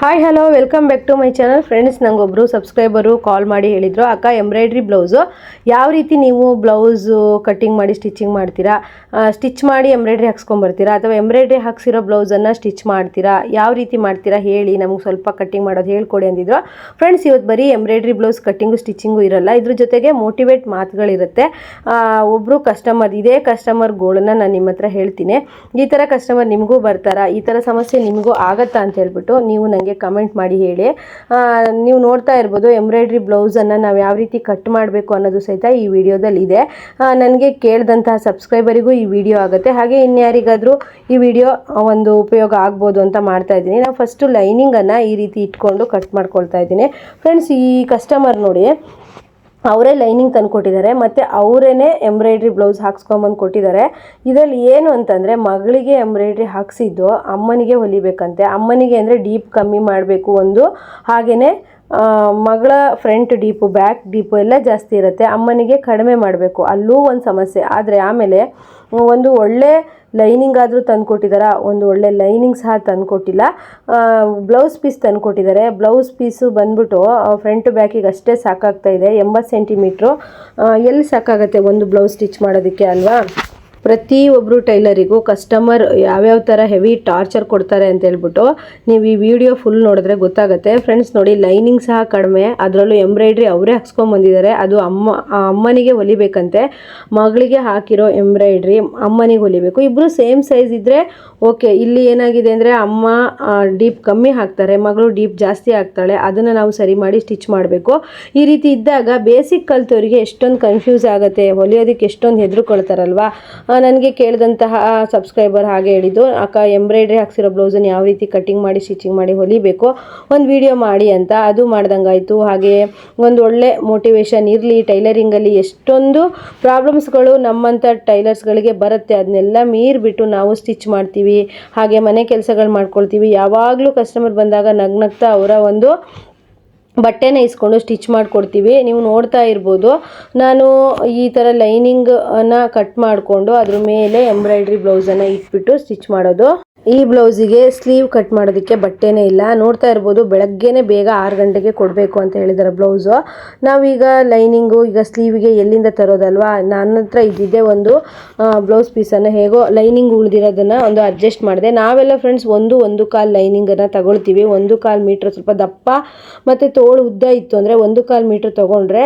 Hi hello welcome back to my channel friends. ನಂಗೊಬ್ಬರು subscriber call ಮಾಡಿ ಹೇಳಿದರು, ಅಕ್ಕ ಎಂಬ್ರಾಯ್ಡ್ರಿ ಬ್ಲೌಸು ಯಾವ ರೀತಿ ನೀವು ಬ್ಲೌಸು ಕಟ್ಟಿಂಗ್ ಮಾಡಿ ಸ್ಟಿಚಿಂಗ್ ಮಾಡ್ತೀರಾ, ಸ್ಟಿಚ್ ಮಾಡಿ ಎಂಬ್ರಾಯ್ಡ್ರಿ ಹಾಕ್ಸ್ಕೊಂಬರ್ತೀರಾ ಅಥವಾ ಎಂಬ್ರಾಯ್ಡ್ರಿ ಹಾಕ್ಸಿರೋ ಬ್ಲೌಸನ್ನು ಸ್ಟಿಚ್ ಮಾಡ್ತೀರಾ, ಯಾವ ರೀತಿ ಮಾಡ್ತೀರಾ ಹೇಳಿ, ನಮಗೆ ಸ್ವಲ್ಪ ಕಟ್ಟಿಂಗ್ ಮಾಡೋದು ಹೇಳ್ಕೊಡಿ ಅಂದಿದ್ರು. ಫ್ರೆಂಡ್ಸ್, ಇವತ್ತು ಬರೀ ಎಂಬ್ರಾಯ್ಡ್ರಿ ಬ್ಲೌಸ್ ಕಟ್ಟಿಂಗು ಸ್ಟಿಚಿಂಗು ಇರಲ್ಲ, ಇದ್ರ ಜೊತೆಗೆ ಮೋಟಿವೇಟ್ ಮಾತುಗಳಿರುತ್ತೆ. ಒಬ್ಬರು ಕಸ್ಟಮರ್, ಇದೇ ಕಸ್ಟಮರ್ ಗೋಳನ್ನು ನಾನು ನಿಮ್ಮ ಹತ್ರ ಹೇಳ್ತೀನಿ. ಈ ಥರ ಕಸ್ಟಮರ್ ನಿಮಗೂ ಬರ್ತಾರಾ, ಈ ಥರ ಸಮಸ್ಯೆ ನಿಮಗೂ ಆಗತ್ತಾ ಅಂತ ಹೇಳ್ಬಿಟ್ಟು ನೀವು ನನಗೆ ಕಮೆಂಟ್ ಮಾಡಿ ಹೇಳಿ. ನೀವು ನೋಡ್ತಾ ಇರ್ಬೋದು ಎಂಬ್ರಾಯ್ಡ್ರಿ ಬ್ಲೌಸನ್ನು ನಾವು ಯಾವ ರೀತಿ ಕಟ್ ಮಾಡಬೇಕು ಅನ್ನೋದು ಸಹಿತ ಈ ವಿಡಿಯೋದಲ್ಲಿ ಇದೆ. ನನಗೆ ಕೇಳಿದಂತಹ ಸಬ್ಸ್ಕ್ರೈಬರಿಗೂ ಈ ವಿಡಿಯೋ ಆಗುತ್ತೆ, ಹಾಗೆ ಇನ್ಯಾರಿಗಾದರೂ ಈ ವಿಡಿಯೋ ಒಂದು ಉಪಯೋಗ ಆಗ್ಬೋದು ಅಂತ ಮಾಡ್ತಾ ಇದ್ದೀನಿ. ನಾವು ಫಸ್ಟು ಲೈನಿಂಗನ್ನು ಈ ರೀತಿ ಇಟ್ಕೊಂಡು ಕಟ್ ಮಾಡ್ಕೊಳ್ತಾ ಇದ್ದೀನಿ. ಫ್ರೆಂಡ್ಸ್, ಈ ಕಸ್ಟಮರ್ ನೋಡಿ, ಅವರೇ ಲೈನಿಂಗ್ ತಂದು ಕೊಟ್ಟಿದ್ದಾರೆ ಮತ್ತು ಅವರೇ ಎಂಬ್ರಾಯ್ಡ್ರಿ ಬ್ಲೌಸ್ ಹಾಕ್ಸ್ಕೊಂಬಂದು ಕೊಟ್ಟಿದ್ದಾರೆ. ಇದರಲ್ಲಿ ಏನು ಅಂತಂದರೆ, ಮಗಳಿಗೆ ಎಂಬ್ರಾಯ್ಡ್ರಿ ಹಾಕ್ಸಿದ್ದು ಅಮ್ಮನಿಗೆ ಹೊಲಿಬೇಕಂತೆ. ಅಮ್ಮನಿಗೆ ಅಂದರೆ ಡೀಪ್ ಕಮ್ಮಿ ಮಾಡಬೇಕು ಒಂದು, ಹಾಗೆಯೇ ಮಗಳ ಫ್ರಂಟ್ ಡೀಪು, ಬ್ಯಾಕ್ ಡೀಪು ಎಲ್ಲ ಜಾಸ್ತಿ ಇರುತ್ತೆ, ಅಮ್ಮನಿಗೆ ಕಡಿಮೆ ಮಾಡಬೇಕು, ಅಲ್ಲೂ ಒಂದು ಸಮಸ್ಯೆ. ಆದರೆ ಆಮೇಲೆ ಒಂದು ಒಳ್ಳೆ ಲೈನಿಂಗ್ ಆದರೂ ತಂದು ಕೊಟ್ಟಿದ್ದಾರೆ, ಒಂದು ಒಳ್ಳೆ ಲೈನಿಂಗ್ ಸಹ ತಂದು ಕೊಟ್ಟಿಲ್ಲ. ಬ್ಲೌಸ್ ಪೀಸ್ ತಂದು ಕೊಟ್ಟಿದ್ದಾರೆ. ಬ್ಲೌಸ್ ಪೀಸು ಬಂದ್ಬಿಟ್ಟು ಫ್ರಂಟ್ ಬ್ಯಾಕಿಗೆ ಅಷ್ಟೇ ಸಾಕಾಗ್ತಾ ಇದೆ, 80 ಸೆಂಟಿಮೀಟ್ರು. ಎಲ್ಲಿ ಸಾಕಾಗುತ್ತೆ ಒಂದು ಬ್ಲೌಸ್ ಸ್ಟಿಚ್ ಮಾಡೋದಕ್ಕೆ ಅಲ್ವಾ? ಪ್ರತಿಯೊಬ್ಬರು ಟೈಲರಿಗೂ ಕಸ್ಟಮರ್ ಯಾವ್ಯಾವ ಥರ ಹೆವಿ ಟಾರ್ಚರ್ ಕೊಡ್ತಾರೆ ಅಂತ ಹೇಳ್ಬಿಟ್ಟು ನೀವು ಈ ವಿಡಿಯೋ ಫುಲ್ ನೋಡಿದ್ರೆ ಗೊತ್ತಾಗುತ್ತೆ. ಫ್ರೆಂಡ್ಸ್ ನೋಡಿ, ಲೈನಿಂಗ್ ಸಹ ಕಡಿಮೆ, ಅದರಲ್ಲೂ ಎಂಬ್ರಾಯ್ಡ್ರಿ ಅವರೇ ಹಾಕ್ಸ್ಕೊಂಬಂದಿದ್ದಾರೆ. ಅದು ಅಮ್ಮನಿಗೆ ಹೊಲಿಬೇಕಂತೆ, ಮಗಳಿಗೆ ಹಾಕಿರೋ ಎಂಬ್ರಾಯ್ಡ್ರಿ ಅಮ್ಮನಿಗೆ ಹೊಲಿಬೇಕು. ಇಬ್ಬರು ಸೇಮ್ ಸೈಜ್ ಇದ್ದರೆ ಓಕೆ. ಇಲ್ಲಿ ಏನಾಗಿದೆ ಅಂದರೆ, ಅಮ್ಮ ಡೀಪ್ ಕಮ್ಮಿ ಹಾಕ್ತಾರೆ, ಮಗಳು ಡೀಪ್ ಜಾಸ್ತಿ ಹಾಕ್ತಾಳೆ, ಅದನ್ನು ನಾವು ಸರಿ ಮಾಡಿ ಸ್ಟಿಚ್ ಮಾಡಬೇಕು. ಈ ರೀತಿ ಇದ್ದಾಗ ಬೇಸಿಕ್ ಕಲ್ತವರಿಗೆ ಎಷ್ಟೊಂದು ಕನ್ಫ್ಯೂಸ್ ಆಗುತ್ತೆ, ಹೊಲಿಯೋದಕ್ಕೆ ಎಷ್ಟೊಂದು ಹೆದರ್ಕೊಳ್ತಾರಲ್ವ. ನನಗೆ ಕೇಳಿದಂತಹ ಸಬ್ಸ್ಕ್ರೈಬರ್ ಹಾಗೆ ಹೇಳಿದ್ದು, ಅಕ್ಕ ಎಂಬ್ರಾಯ್ಡ್ರಿ ಹಾಕ್ಸಿರೋ ಬ್ಲೌಸನ್ನು ಯಾವ ರೀತಿ ಕಟ್ಟಿಂಗ್ ಮಾಡಿ ಸ್ಟಿಚಿಂಗ್ ಮಾಡಿ ಹೊಲಿಬೇಕು, ಒಂದು ವಿಡಿಯೋ ಮಾಡಿ ಅಂತ. ಅದು ಮಾಡ್ದಂಗಾಯಿತು. ಹಾಗೆ ಒಂದು ಒಳ್ಳೆ ಮೋಟಿವೇಶನ್ ಇರಲಿ. ಟೈಲರಿಂಗಲ್ಲಿ ಎಷ್ಟೊಂದು ಪ್ರಾಬ್ಲಮ್ಸ್ಗಳು ನಮ್ಮಂಥ ಟೈಲರ್ಸ್ಗಳಿಗೆ ಬರುತ್ತೆ, ಅದನ್ನೆಲ್ಲ ಮೀರಿಬಿಟ್ಟು ನಾವು ಸ್ಟಿಚ್ ಮಾಡ್ತೀವಿ, ಹಾಗೆ ಮನೆ ಕೆಲಸಗಳು ಮಾಡ್ಕೊಳ್ತೀವಿ. ಯಾವಾಗಲೂ ಕಸ್ಟಮರ್ ಬಂದಾಗ ನಗ್ನಗ್ತಾ ಅವರ ಒಂದು ಬಟ್ಟೆನ ಇಸ್ಕೊಂಡು ಸ್ಟಿಚ್ ಮಾಡಿಕೊಡ್ತೀವಿ. ನೀವು ನೋಡ್ತಾ ಇರ್ಬೋದು, ನಾನು ಈ ಥರ ಲೈನಿಂಗನ್ನು ಕಟ್ ಮಾಡಿಕೊಂಡು ಅದ್ರ ಮೇಲೆ ಎಂಬ್ರಾಯ್ಡ್ರಿ ಬ್ಲೌಸನ್ನು ಇಟ್ಬಿಟ್ಟು ಸ್ಟಿಚ್ ಮಾಡೋದು. ಈ ಬ್ಲೌಸಿಗೆ ಸ್ಲೀವ್ ಕಟ್ ಮಾಡೋದಕ್ಕೆ ಬಟ್ಟೆನೇ ಇಲ್ಲ. ನೋಡ್ತಾ ಇರ್ಬೋದು, ಬೆಳಗ್ಗೆನೇ ಬೇಗ 6 ಗಂಟೆಗೆ ಕೊಡಬೇಕು ಅಂತ ಹೇಳಿದ್ದಾರೆ ಬ್ಲೌಸು. ನಾವೀಗ ಲೈನಿಂಗು ಈಗ ಸ್ಲೀವಿಗೆ ಎಲ್ಲಿಂದ ತರೋದಲ್ವಾ? ನನ್ನ ಹತ್ರ ಇದ್ದಿದ್ದೆ ಒಂದು ಬ್ಲೌಸ್ ಪೀಸನ್ನು ಹೇಗೋ ಲೈನಿಂಗ್ ಉಳಿದಿರೋದನ್ನು ಒಂದು ಅಡ್ಜಸ್ಟ್ ಮಾಡಿದೆ. ನಾವೆಲ್ಲ ಫ್ರೆಂಡ್ಸ್ ಒಂದು ಕಾಲು ಲೈನಿಂಗನ್ನು ತಗೊಳ್ತೀವಿ. 1.25 ಮೀಟ್ರ್ ಸ್ವಲ್ಪ ದಪ್ಪ ಮತ್ತು ತೋಳು ಉದ್ದ ಇತ್ತು ಅಂದರೆ 1.25 ಮೀಟ್ರ್ ತೊಗೊಂಡ್ರೆ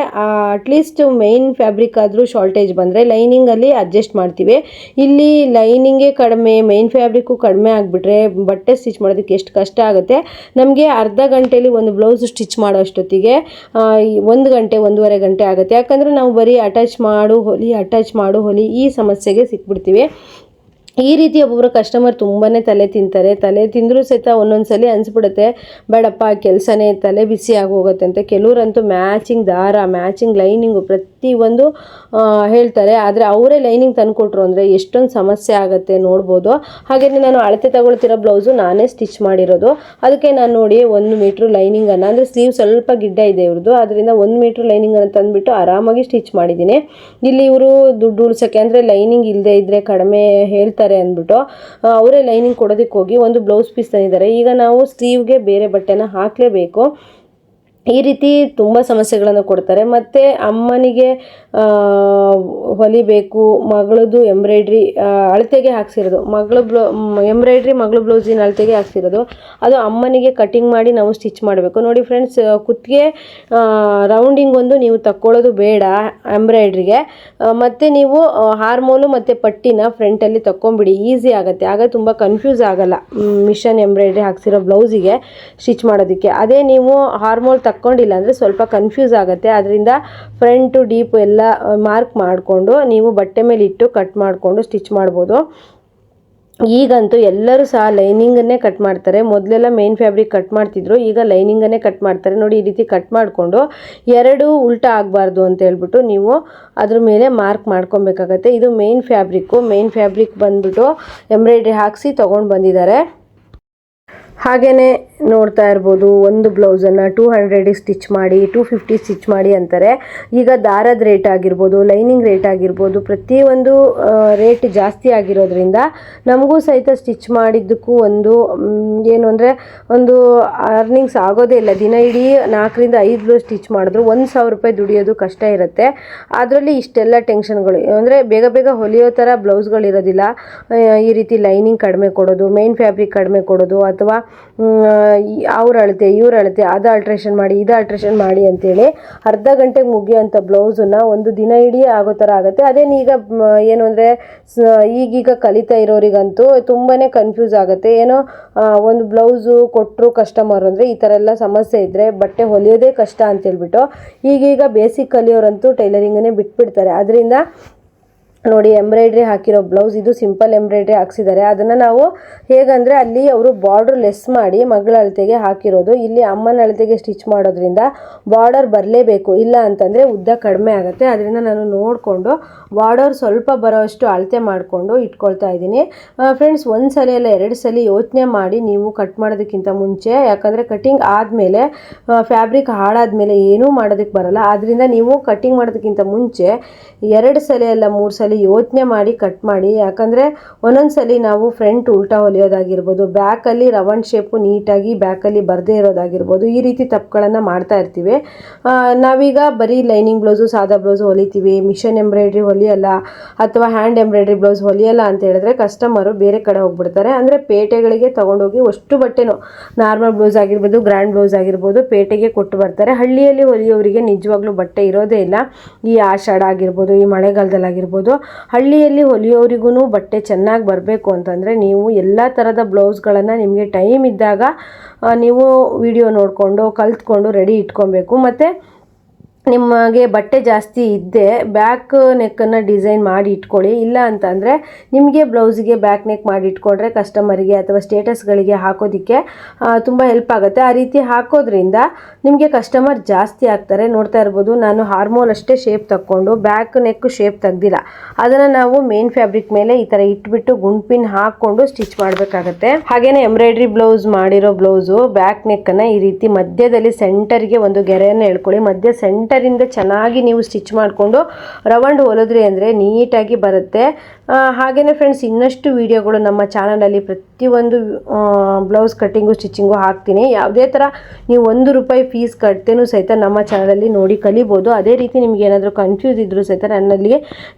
ಅಟ್ಲೀಸ್ಟ್ ಮೇಯ್ನ್ ಫ್ಯಾಬ್ರಿಕ್ ಆದರೂ ಶಾರ್ಟೇಜ್ ಬಂದರೆ ಲೈನಿಂಗಲ್ಲಿ ಅಡ್ಜಸ್ಟ್ ಮಾಡ್ತೀವಿ. ಇಲ್ಲಿ ಲೈನಿಂಗೇ ಕಡಿಮೆ, ಮೇಯ್ನ್ ಫ್ಯಾಬ್ರಿಕ್ಕು ಕಡಿಮೆ ಆಗಿಬಿಟ್ರೆ ಬಟ್ಟೆ ಸ್ಟಿಚ್ ಮಾಡೋದಕ್ಕೆ ಎಷ್ಟು ಕಷ್ಟ ಆಗುತ್ತೆ. ನಮಗೆ ಅರ್ಧ ಗಂಟೆಯಲ್ಲಿ ಒಂದು ಬ್ಲೌಸ್ ಸ್ಟಿಚ್ ಮಾಡೋ ಅಷ್ಟೊತ್ತಿಗೆ 1 ಗಂಟೆ 1.5 ಗಂಟೆ ಆಗುತ್ತೆ. ಯಾಕಂದರೆ ನಾವು ಬರೀ ಅಟ್ಯಾಚ್ ಮಾಡು ಹೊಲಿ ಈ ಸಮಸ್ಯೆಗೆ ಸಿಕ್ಬಿಡ್ತೀವಿ. ಈ ರೀತಿ ಒಬ್ಬೊಬ್ಬರು ಕಸ್ಟಮರ್ ತುಂಬಾ ತಲೆ ತಿಂತಾರೆ. ತಲೆ ತಿಂದರೂ ಸಹಿತ ಒಂದೊಂದು ಸಲ ಅನಿಸ್ಬಿಡುತ್ತೆ, ಬೇಡಪ್ಪ ಕೆಲಸನೇ ತಲೆ ಬಿಸಿ ಆಗೋಗುತ್ತೆ ಅಂತ. ಕೆಲವರಂತೂ ಮ್ಯಾಚಿಂಗ್ ದಾರ, ಮ್ಯಾಚಿಂಗ್ ಲೈನಿಂಗು ಪ್ರತಿಯೊಂದು ಹೇಳ್ತಾರೆ. ಆದರೆ ಅವರೇ ಲೈನಿಂಗ್ ತಂದುಕೊಟ್ರು ಅಂದರೆ ಎಷ್ಟೊಂದು ಸಮಸ್ಯೆ ಆಗುತ್ತೆ ನೋಡ್ಬೋದು. ಹಾಗೆಯೇ ನಾನು ಅಳತೆ ತಗೊಳ್ತಿರೋ ಬ್ಲೌಸು ನಾನೇ ಸ್ಟಿಚ್ ಮಾಡಿರೋದು. ಅದಕ್ಕೆ ನಾನು ನೋಡಿ 1 ಮೀಟ್ರ್ ಲೈನಿಂಗನ್ನು, ಅಂದರೆ ಸ್ಲೀವ್ ಸ್ವಲ್ಪ ಗಿಡ್ಡ ಇದೆ ಇವ್ರದ್ದು, ಅದರಿಂದ 1 ಮೀಟ್ರ್ ಲೈನಿಂಗನ್ನು ತಂದುಬಿಟ್ಟು ಆರಾಮಾಗಿ ಸ್ಟಿಚ್ ಮಾಡಿದ್ದೀನಿ. ಇಲ್ಲಿ ಇವರು ದುಡ್ಡು ಉಳ್ಸೋಕ್ಕೆ, ಅಂದರೆ ಲೈನಿಂಗ್ ಇಲ್ಲದೆ ಇದ್ದರೆ ಕಡಿಮೆ ಹೇಳ್ತಾರೆ ಅಂದ್ಬಿಟ್ಟು ಅವರೇ ಲೈನಿಂಗ್ ಕೊಡೋದಕ್ಕೆ ಹೋಗಿ ಒಂದು ಬ್ಲೌಸ್ ಪೀಸ್ ತಂದಿದ್ದಾರೆ. ಈಗ ನಾವು ಸ್ಲೀವ್ಗೆ ಬೇರೆ ಬಟ್ಟೆನ ಹಾಕಲೇಬೇಕು. ಈ ರೀತಿ ತುಂಬ ಸಮಸ್ಯೆಗಳನ್ನು ಕೊಡ್ತಾರೆ. ಮತ್ತು ಅಮ್ಮನಿಗೆ ಹೊಲಿಬೇಕು, ಮಗಳದು ಎಂಬ್ರಾಯ್ಡ್ರಿ ಅಳತೆಗೆ ಹಾಕ್ಸಿರೋದು, ಎಂಬ್ರಾಯ್ಡ್ರಿ ಮಗಳು ಬ್ಲೌಸಿನ ಅಳತೆಗೆ ಹಾಕ್ಸಿರೋದು, ಅದು ಅಮ್ಮನಿಗೆ ಕಟಿಂಗ್ ಮಾಡಿ ನಾವು ಸ್ಟಿಚ್ ಮಾಡಬೇಕು. ನೋಡಿ ಫ್ರೆಂಡ್ಸ್, ಕುತ್ತಿಗೆ ರೌಂಡಿಂಗ್ ಒಂದು ನೀವು ತಕ್ಕೊಳ್ಳೋದು ಬೇಡ ಎಂಬ್ರಾಯ್ಡ್ರಿಗೆ. ಮತ್ತು ನೀವು ಹಾರ್ಮೋನು ಮತ್ತು ಪಟ್ಟಿನ ಫ್ರಂಟಲ್ಲಿ ತಕ್ಕೊಂಬಿಡಿ, ಈಸಿ ಆಗುತ್ತೆ. ಆಗ ತುಂಬ ಕನ್ಫ್ಯೂಸ್ ಆಗಲ್ಲ ಮಿಷನ್ ಎಂಬ್ರಾಯ್ಡ್ರಿ ಹಾಕ್ಸಿರೋ ಬ್ಲೌಸಿಗೆ ಸ್ಟಿಚ್ ಮಾಡೋದಕ್ಕೆ. ಅದೇ ನೀವು ಹಾರ್ಮೋಲ್ ತಕ್ಕೊಂಡಿಲ್ಲ ಅಂದರೆ ಸ್ವಲ್ಪ ಕನ್ಫ್ಯೂಸ್ ಆಗುತ್ತೆ. ಅದರಿಂದ ಫ್ರಂಟು ಡೀಪು ಎಲ್ಲ ಮಾರ್ಕ್ ಮಾಡಿಕೊಂಡು ನೀವು ಬಟ್ಟೆ ಮೇಲೆ ಇಟ್ಟು ಕಟ್ ಮಾಡಿಕೊಂಡು ಸ್ಟಿಚ್ ಮಾಡ್ಬೋದು. ಈಗಂತೂ ಎಲ್ಲರೂ ಸಹ ಲೈನಿಂಗನ್ನೇ ಕಟ್ ಮಾಡ್ತಾರೆ. ಮೊದಲೆಲ್ಲ ಮೇನ್ ಫ್ಯಾಬ್ರಿಕ್ ಕಟ್ ಮಾಡ್ತಿದ್ರು, ಈಗ ಲೈನಿಂಗನ್ನೇ ಕಟ್ ಮಾಡ್ತಾರೆ. ನೋಡಿ, ಈ ರೀತಿ ಕಟ್ ಮಾಡಿಕೊಂಡು ಎರಡು ಉಲ್ಟಾ ಆಗಬಾರ್ದು ಅಂತ ಹೇಳ್ಬಿಟ್ಟು ನೀವು ಅದ್ರ ಮೇಲೆ ಮಾರ್ಕ್ ಮಾಡ್ಕೊಬೇಕಾಗತ್ತೆ. ಇದು ಮೇನ್ ಫ್ಯಾಬ್ರಿಕ್ ಬಂದ್ಬಿಟ್ಟು ಎಂಬ್ರಾಯ್ಡ್ರಿ ಹಾಕಿಸಿ ತೊಗೊಂಡು ಬಂದಿದ್ದಾರೆ. ಹಾಗೆಯೇ ನೋಡ್ತಾ ಇರ್ಬೋದು, ಒಂದು ಬ್ಲೌಸನ್ನು 200 ಸ್ಟಿಚ್ ಮಾಡಿ 250 ಸ್ಟಿಚ್ ಮಾಡಿ ಅಂತಾರೆ. ಈಗ ದಾರದ ರೇಟ್ ಆಗಿರ್ಬೋದು, ಲೈನಿಂಗ್ ರೇಟ್ ಆಗಿರ್ಬೋದು, ಪ್ರತಿಯೊಂದು ರೇಟ್ ಜಾಸ್ತಿ ಆಗಿರೋದ್ರಿಂದ ನಮಗೂ ಸಹಿತ ಸ್ಟಿಚ್ ಮಾಡಿದ್ದಕ್ಕೂ ಏನು ಅಂದರೆ ಒಂದು ಅರ್ನಿಂಗ್ಸ್ ಆಗೋದೇ ಇಲ್ಲ. ದಿನ ಇಡೀ 4 ರಿಂದ 5 ಬ್ಲೌಸ್ ಸ್ಟಿಚ್ ಮಾಡಿದ್ರು 1,000 ರೂಪಾಯಿ ದುಡಿಯೋದು ಕಷ್ಟ ಇರುತ್ತೆ. ಅದರಲ್ಲಿ ಇಷ್ಟೆಲ್ಲ ಟೆನ್ಷನ್ಗಳು ಅಂದರೆ ಬೇಗ ಬೇಗ ಹೊಲಿಯೋ ಥರ ಬ್ಲೌಸ್ಗಳಿರೋದಿಲ್ಲ. ಈ ರೀತಿ ಲೈನಿಂಗ್ ಕಡಿಮೆ ಕೊಡೋದು, ಮೇನ್ ಫ್ಯಾಬ್ರಿಕ್ ಕಡಿಮೆ ಕೊಡೋದು, ಅಥವಾ ಅವ್ರ ಅಳತೆ ಇವ್ರ ಅಳತೆ ಅದು ಅಲ್ಟ್ರೇಷನ್ ಮಾಡಿ ಇದು ಅಲ್ಟ್ರೇಷನ್ ಮಾಡಿ ಅಂತೇಳಿ ಅರ್ಧ ಗಂಟೆಗೆ ಮುಗಿಯೋಂಥ ಬ್ಲೌಸನ್ನು ಒಂದು ದಿನ ಇಡೀ ಆಗೋ ಥರ ಆಗುತ್ತೆ. ಅದೇನೀಗ ಏನು ಅಂದರೆ ಈಗೀಗ ಕಲಿತಾ ಇರೋರಿಗಂತೂ ತುಂಬಾ ಕನ್ಫ್ಯೂಸ್ ಆಗುತ್ತೆ. ಏನೋ ಒಂದು ಬ್ಲೌಸು ಕೊಟ್ಟರು ಕಸ್ಟಮರ್ ಅಂದರೆ ಈ ಥರ ಎಲ್ಲ ಸಮಸ್ಯೆ ಇದ್ದರೆ ಬಟ್ಟೆ ಹೊಲಿಯೋದೇ ಕಷ್ಟ ಅಂತೇಳ್ಬಿಟ್ಟು ಈಗೀಗ ಬೇಸಿಕ್ ಕಲಿಯೋರಂತೂ ಟೈಲರಿಂಗನ್ನೇ ಬಿಟ್ಬಿಡ್ತಾರೆ. ಅದರಿಂದ ನೋಡಿ, ಎಂಬ್ರಾಯ್ಡ್ರಿ ಹಾಕಿರೋ ಬ್ಲೌಸ್, ಇದು ಸಿಂಪಲ್ ಎಂಬ್ರಾಯ್ಡ್ರಿ ಹಾಕ್ಸಿದ್ದಾರೆ. ಅದನ್ನು ನಾವು ಹೇಗಂದರೆ ಅಲ್ಲಿ ಅವರು ಬಾರ್ಡ್ರ್ ಲೆಸ್ ಮಾಡಿ ಮಗಳ ಅಳತೆಗೆ ಹಾಕಿರೋದು. ಇಲ್ಲಿ ಅಮ್ಮನ ಅಳತೆಗೆ ಸ್ಟಿಚ್ ಮಾಡೋದ್ರಿಂದ ಬಾರ್ಡರ್ ಬರಲೇಬೇಕು, ಇಲ್ಲ ಅಂತಂದರೆ ಉದ್ದ ಕಡಿಮೆ ಆಗುತ್ತೆ. ಅದರಿಂದ ನಾನು ನೋಡಿಕೊಂಡು ಬಾರ್ಡರ್ ಸ್ವಲ್ಪ ಬರೋಷ್ಟು ಅಳತೆ ಮಾಡಿಕೊಂಡು ಇಟ್ಕೊಳ್ತಾ ಇದ್ದೀನಿ. ಫ್ರೆಂಡ್ಸ್, ಒಂದು ಸಲ ಎಲ್ಲ 2 ಸಲ ಯೋಚನೆ ಮಾಡಿ ನೀವು ಕಟ್ ಮಾಡೋದಕ್ಕಿಂತ ಮುಂಚೆ, ಯಾಕಂದರೆ ಕಟಿಂಗ್ ಆದಮೇಲೆ ಫ್ಯಾಬ್ರಿಕ್ ಹಾಳಾದಮೇಲೆ ಏನೂ ಮಾಡೋದಕ್ಕೆ ಬರಲ್ಲ. ಆದ್ದರಿಂದ ನೀವು ಕಟಿಂಗ್ ಮಾಡೋದಕ್ಕಿಂತ ಮುಂಚೆ 2 ಸಲ ಎಲ್ಲ 3 ಸಲ ಯೋಚನೆ ಮಾಡಿ ಕಟ್ ಮಾಡಿ. ಯಾಕಂದರೆ ಒಂದೊಂದು ಸಲ ನಾವು ಫ್ರಂಟ್ ಉಲ್ಟಾ ಹೊಲಿಯೋದಾಗಿರ್ಬೋದು, ಬ್ಯಾಕಲ್ಲಿ ರೌಂಡ್ ಶೇಪು ನೀಟಾಗಿ ಬ್ಯಾಕಲ್ಲಿ ಬರದೇ ಇರೋದಾಗಿರ್ಬೋದು, ಈ ರೀತಿ ತಪ್ಪುಗಳನ್ನು ಮಾಡ್ತಾ ಇರ್ತೀವಿ. ನಾವೀಗ ಬರೀ ಲೈನಿಂಗ್ ಬ್ಲೌಸು ಸಾದಾ ಬ್ಲೌಸು ಹೊಲಿತೀವಿ, ಮಿಷನ್ ಎಂಬ್ರಾಯ್ಡ್ರಿ ಹೊಲಿಯಲ್ಲ ಅಥವಾ ಹ್ಯಾಂಡ್ ಎಂಬ್ರಾಯ್ಡ್ರಿ ಬ್ಲೌಸ್ ಹೊಲಿಯಲ್ಲ ಅಂತ ಹೇಳಿದ್ರೆ ಕಸ್ಟಮರು ಬೇರೆ ಕಡೆ ಹೋಗ್ಬಿಡ್ತಾರೆ. ಅಂದರೆ ಪೇಟೆಗಳಿಗೆ ತೊಗೊಂಡೋಗಿ ಅಷ್ಟು ಬಟ್ಟೆನೂ ನಾರ್ಮಲ್ ಬ್ಲೌಸ್ ಆಗಿರ್ಬೋದು, ಗ್ರ್ಯಾಂಡ್ ಬ್ಲೌಸ್ ಆಗಿರ್ಬೋದು ಪೇಟೆಗೆ ಕೊಟ್ಟು ಬರ್ತಾರೆ. ಹಳ್ಳಿಯಲ್ಲಿ ಹೊಲಿಯೋರಿಗೆ ನಿಜವಾಗ್ಲೂ ಬಟ್ಟೆ ಇರೋದೇ ಇಲ್ಲ. ಈ ಆಷಾಢ ಆಗಿರ್ಬೋದು, ಈ ಮಳೆಗಾಲದಲ್ಲಾಗಿರ್ಬೋದು, ಹಳ್ಳಿಯಲ್ಲಿ ಹೊಲಿಯೋರಿಗೂ ಬಟ್ಟೆ ಚೆನ್ನಾಗಿ ಬರಬೇಕು ಅಂತಂದರೆ ನೀವು ಎಲ್ಲ ಥರದ ಬ್ಲೌಸ್ಗಳನ್ನು ನಿಮಗೆ ಟೈಮ್ ಇದ್ದಾಗ ನೀವು ವಿಡಿಯೋ ನೋಡಿಕೊಂಡು ಕಲ್ತ್ಕೊಂಡು ರೆಡಿ ಇಟ್ಕೊಬೇಕು. ಮತ್ತು ನಿಮಗೆ ಬಟ್ಟೆ ಜಾಸ್ತಿ ಇದ್ದೇ ಬ್ಯಾಕ್ ನೆಕ್ಕನ್ನು ಡಿಸೈನ್ ಮಾಡಿ ಇಟ್ಕೊಳ್ಳಿ. ಇಲ್ಲ ಅಂತಂದರೆ ನಿಮಗೆ ಬ್ಲೌಸಿಗೆ ಬ್ಯಾಕ್ ನೆಕ್ ಮಾಡಿ ಇಟ್ಕೊಂಡ್ರೆ ಕಸ್ಟಮರಿಗೆ ಅಥವಾ ಸ್ಟೇಟಸ್ಗಳಿಗೆ ಹಾಕೋದಕ್ಕೆ ತುಂಬ ಹೆಲ್ಪ್ ಆಗುತ್ತೆ. ಆ ರೀತಿ ಹಾಕೋದ್ರಿಂದ ನಿಮಗೆ ಕಸ್ಟಮರ್ ಜಾಸ್ತಿ ಆಗ್ತಾರೆ. ನೋಡ್ತಾ ಇರ್ಬೋದು, ನಾನು ಹಾರ್ಮೋಲ್ ಅಷ್ಟೇ ಶೇಪ್ ತಕ್ಕೊಂಡು ಬ್ಯಾಕ್ ನೆಕ್ ಶೇಪ್ ತೆಗ್ದಿಲ್ಲ. ಅದನ್ನು ನಾವು ಮೇನ್ ಫ್ಯಾಬ್ರಿಕ್ ಮೇಲೆ ಈ ಥರ ಇಟ್ಬಿಟ್ಟು ಗುಂಡ್ಪಿನ್ ಹಾಕ್ಕೊಂಡು ಸ್ಟಿಚ್ ಮಾಡಬೇಕಾಗತ್ತೆ. ಹಾಗೆಯೇ ಎಂಬ್ರಾಯ್ಡ್ರಿ ಬ್ಲೌಸ್ ಮಾಡಿರೋ ಬ್ಲೌಸು ಬ್ಯಾಕ್ ನೆಕ್ಕನ್ನು ಈ ರೀತಿ ಮಧ್ಯದಲ್ಲಿ ಸೆಂಟರ್ಗೆ ಒಂದು ಗೆರೆಯನ್ನು ಎಳ್ಕೊಳ್ಳಿ. ಮಧ್ಯ ಸೆಂಟರಿಂದ ಚೆನ್ನಾಗಿ ನೀವು ಸ್ಟಿಚ್ ಮಾಡಿಕೊಂಡು ರೌಂಡ್ ಹೊಲಿದ್ರಿ ಅಂದರೆ ನೀಟಾಗಿ ಬರುತ್ತೆ. ಹಾಗೆಯೇ ಫ್ರೆಂಡ್ಸ್, ಇನ್ನಷ್ಟು ವೀಡಿಯೋಗಳು ನಮ್ಮ ಚಾನಲಲ್ಲಿ ಪ್ರತಿಯೊಂದು ಬ್ಲೌಸ್ ಕಟ್ಟಿಂಗು ಸ್ಟಿಚಿಂಗು ಹಾಕ್ತೀನಿ. ಯಾವುದೇ ಥರ ನೀವು ₹1 ಫೀಸ್ ಕಟ್ತೇನೂ ಸಹಿತ ನಮ್ಮ ಚಾನಲಲ್ಲಿ ನೋಡಿ ಕಲಿಬೋದು. ಅದೇ ರೀತಿ ನಿಮ್ಗೆ ಏನಾದರೂ ಕನ್ಫ್ಯೂಸ್ ಇದ್ದರೂ ಸಹಿತ ನನ್ನಲ್ಲಿ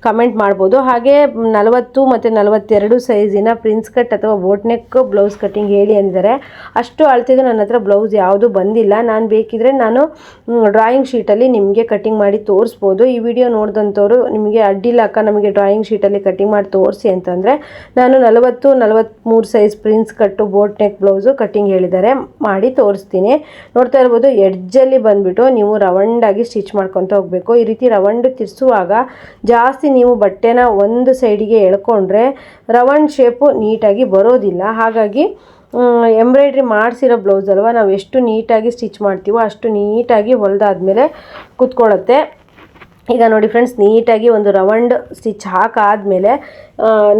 ಕಮೆಂಟ್ ಮಾಡ್ಬೋದು. ಹಾಗೆ 40 ಮತ್ತು 42 ಸೈಜಿನ ಪ್ರಿನ್ಸ್ ಕಟ್ ಅಥವಾ ಬೋಟ್ ನೆಕ್ ಬ್ಲೌಸ್ ಕಟ್ಟಿಂಗ್ ಹೇಳಿ ಅಂದಿದ್ದಾರೆ. ಅಷ್ಟು ಅಳ್ತಿದ್ದು ನನ್ನ ಹತ್ರ ಬ್ಲೌಸ್ ಯಾವುದೂ ಬಂದಿಲ್ಲ. ನಾನು ಬೇಕಿದ್ರೆ ನಾನು ಡ್ರಾಯಿಂಗ್ ಶೀಟಲ್ಲಿ ನಿಮಗೆ ಕಟಿಂಗ್ ಮಾಡಿ ತೋರಿಸ್ಬೋದು. ಈ ವಿಡಿಯೋ ನೋಡಿದಂಥವ್ರು ನಿಮಗೆ ಅಡ್ಡಿಲ್ಲ ಅಕ್ಕ, ನಮಗೆ ಡ್ರಾಯಿಂಗ್ ಶೀಟಲ್ಲಿ ಕಟಿಂಗ್ ಮಾಡಿ ತೋರಿಸಿ ಅಂತಂದರೆ ನಾನು 40-43 ಸೈಜ್ ಪ್ರಿನ್ಸ್ ಕಟ್ಟು ಬೋಟ್ ನೆಕ್ ಬ್ಲೌಸು ಕಟಿಂಗ್ ಹೇಳಿದ್ದಾರೆ, ಮಾಡಿ ತೋರಿಸ್ತೀನಿ. ನೋಡ್ತಾ ಇರ್ಬೋದು, ಎಡ್ಜಲ್ಲಿ ಬಂದುಬಿಟ್ಟು ನೀವು ರೌಂಡಾಗಿ ಸ್ಟಿಚ್ ಮಾಡ್ಕೊತ ಹೋಗಬೇಕು. ಈ ರೀತಿ ರೌಂಡ್ ತಿರ್ಸುವಾಗ ಜಾಸ್ತಿ ನೀವು ಬಟ್ಟೆನ ಒಂದು ಸೈಡಿಗೆ ಎಳ್ಕೊಂಡ್ರೆ ರೌಂಡ್ ಶೇಪು ನೀಟಾಗಿ ಬರೋದಿಲ್ಲ. ಹಾಗಾಗಿ ಎಂಬ್ರಾಯ್ಡ್ರಿ ಮಾಡಿಸಿರೋ ಬ್ಲೌಸ್ ಅಲ್ವಾ, ನಾವು ಎಷ್ಟು ನೀಟಾಗಿ ಸ್ಟಿಚ್ ಮಾಡ್ತೀವೋ ಅಷ್ಟು ನೀಟಾಗಿ ಹೊಲಿದಾದ್ಮೇಲೆ ಕೂತ್ಕೊಳ್ಳುತ್ತೆ. ಈಗ ನೋಡಿ ಫ್ರೆಂಡ್ಸ್, ನೀಟಾಗಿ ಒಂದು ರೌಂಡ್ ಸ್ಟಿಚ್ ಹಾಕಾದ್ಮೇಲೆ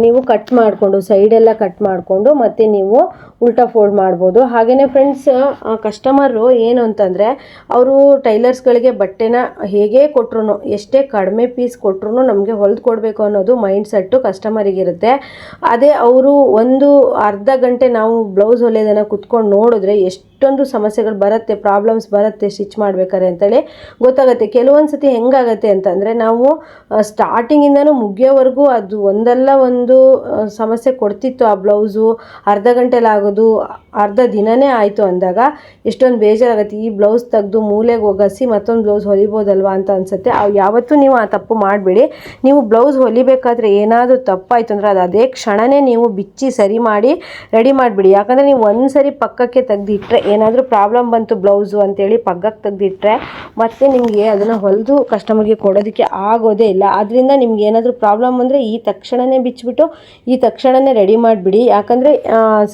ನೀವು ಕಟ್ ಮಾಡಿಕೊಂಡು ಸೈಡೆಲ್ಲ ಕಟ್ ಮಾಡಿಕೊಂಡು ಮತ್ತೆ ನೀವು ಉಲ್ಟಾ ಫೋಲ್ಡ್ ಮಾಡ್ಬೋದು. ಹಾಗೆಯೇ ಫ್ರೆಂಡ್ಸ್, ಕಸ್ಟಮರು ಏನು ಅಂತಂದರೆ ಅವರು ಟೈಲರ್ಸ್ಗಳಿಗೆ ಬಟ್ಟೆನ ಹೇಗೆ ಕೊಟ್ರು, ಎಷ್ಟೇ ಕಡಿಮೆ ಪೀಸ್ ಕೊಟ್ರು ನಮಗೆ ಹೊಲ್ದು ಕೊಡಬೇಕು ಅನ್ನೋದು ಮೈಂಡ್ ಸೆಟ್ಟು ಕಸ್ಟಮರಿಗಿರುತ್ತೆ. ಅದೇ ಅವರು ಒಂದು ಅರ್ಧ ಗಂಟೆ ನಾವು ಬ್ಲೌಸ್ ಹೊಲಿಯೋದನ್ನು ಕುತ್ಕೊಂಡು ನೋಡಿದ್ರೆ ಎಷ್ಟೊಂದು ಸಮಸ್ಯೆಗಳು ಬರುತ್ತೆ, ಪ್ರಾಬ್ಲಮ್ಸ್ ಬರುತ್ತೆ ಸ್ಟಿಚ್ ಮಾಡ್ಬೇಕಾರೆ ಅಂತೇಳಿ ಗೊತ್ತಾಗುತ್ತೆ. ಕೆಲವೊಂದು ಸತಿ ಹೆಂಗಾಗತ್ತೆ ಅಂತಂದರೆ ನಾವು ಸ್ಟಾರ್ಟಿಂಗಿಂದನೂ ಮುಗಿಯೋವರೆಗೂ ಅದು ಒಂದಲ್ಲ ಒಂದು ಸಮಸ್ಯೆ ಕೊಡ್ತಿತ್ತು. ಆ ಬ್ಲೌಸು ಅರ್ಧ ಗಂಟೆಲಾಗೋದು, ಅರ್ಧ ದಿನವೇ ಆಯಿತು ಅಂದಾಗ ಎಷ್ಟೊಂದು ಬೇಜಾರಾಗುತ್ತೆ. ಈ ಬ್ಲೌಸ್ ತೆಗೆದು ಮೂಲೆಗೆ ಒಗಸಿ ಮತ್ತೊಂದು ಬ್ಲೌಸ್ ಹೊಲಿಬೋದಲ್ವಾ ಅಂತ ಅನಿಸುತ್ತೆ. ಯಾವತ್ತೂ ನೀವು ಆ ತಪ್ಪು ಮಾಡಬೇಡಿ. ನೀವು ಬ್ಲೌಸ್ ಹೊಲಿಬೇಕಾದ್ರೆ ಏನಾದರೂ ತಪ್ಪಾಯಿತು ಅಂದರೆ ಅದು ಅದೇ ಕ್ಷಣವೇ ನೀವು ಬಿಚ್ಚಿ ಸರಿ ಮಾಡಿ ರೆಡಿ ಮಾಡಿಬಿಡಿ. ಯಾಕಂದರೆ ನೀವು ಒಂದು ಸರಿ ಪಕ್ಕಕ್ಕೆ ತೆಗೆದಿಟ್ಟರೆ ಏನಾದರೂ ಪ್ರಾಬ್ಲಮ್ ಬಂತು ಬ್ಲೌಸು ಅಂತೇಳಿ ಪಕ್ಕಕ್ಕೆ ತೆಗೆದಿಟ್ಟರೆ ಮತ್ತೆ ನಿಮಗೆ ಅದನ್ನು ಹೊಲಿದು ಕಸ್ಟಮರ್ಗೆ ಕೊಡೋದಕ್ಕೆ ಆಗೋದೇ ಇಲ್ಲ. ಆದ್ದರಿಂದ ನಿಮ್ಗೆ ಏನಾದರೂ ಪ್ರಾಬ್ಲಮ್ ಅಂದರೆ ಈ ತಕ್ಷಣವೇ ಬಿಚ್ಚಿಬಿಟ್ಟು ಈ ತಕ್ಷಣವೇ ರೆಡಿ ಮಾಡಿಬಿಡಿ. ಯಾಕಂದರೆ